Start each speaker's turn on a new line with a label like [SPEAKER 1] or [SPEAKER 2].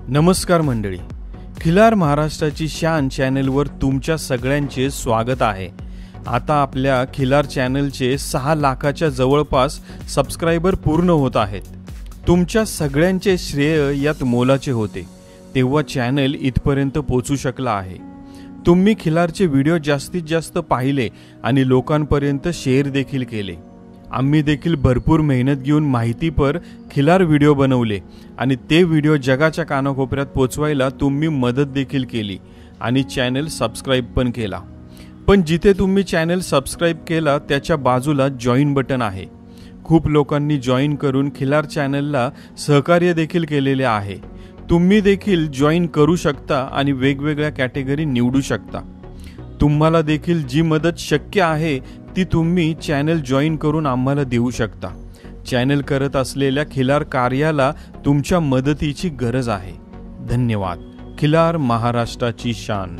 [SPEAKER 1] नमस्कार मंडळी, खिलार महाराष्ट्राची शान चॅनलवर तुमच्या सगळ्यांचे स्वागत आहे। आता आपल्या खिलार चॅनलचे 6 लाखाच्या जवळपास सबस्क्रायबर पूर्ण होत आहेत। तुमच्या सगळ्यांचे श्रेय यात मोलाचे होते, तेव्हा चॅनल इथपर्यंत पोहोचू शकला आहे। तुम्ही खिलारचे व्हिडिओ जास्तीत जास्त पाहिले आणि लोकांपर्यंत शेअर देखील केले। आम्ही देखील भरपूर मेहनत घेऊन माहितीपर खिलार व्हिडिओ बनवले आणि ते व्हिडिओ जगाच्या कानाकोपऱ्यात पोहोचवायला तुम्ही मदत देखील केली आणि चॅनल सबस्क्राइब पण केला। पण जिथे तुम्ही चॅनल सबस्क्राइब केला त्याच्या बाजूला जॉइन बटन आहे। खूप लोकांनी जॉइन करून खिलार चॅनलला सहकार्य देखील केलेले आहे। तुम्ही देखील जॉइन करू शकता आणि वेगवेगळ्या कॅटेगरी निवडू शकता। तुम्हाला देखील जी मदत शक्य आहे ती तुम्ही चॅनल जॉइन करून आम्हाला देऊ शकता। चॅनल करत असलेल्या खिलार कार्याला तुमच्या मदतीची गरज आहे। धन्यवाद। खिलार महाराष्ट्राची शान।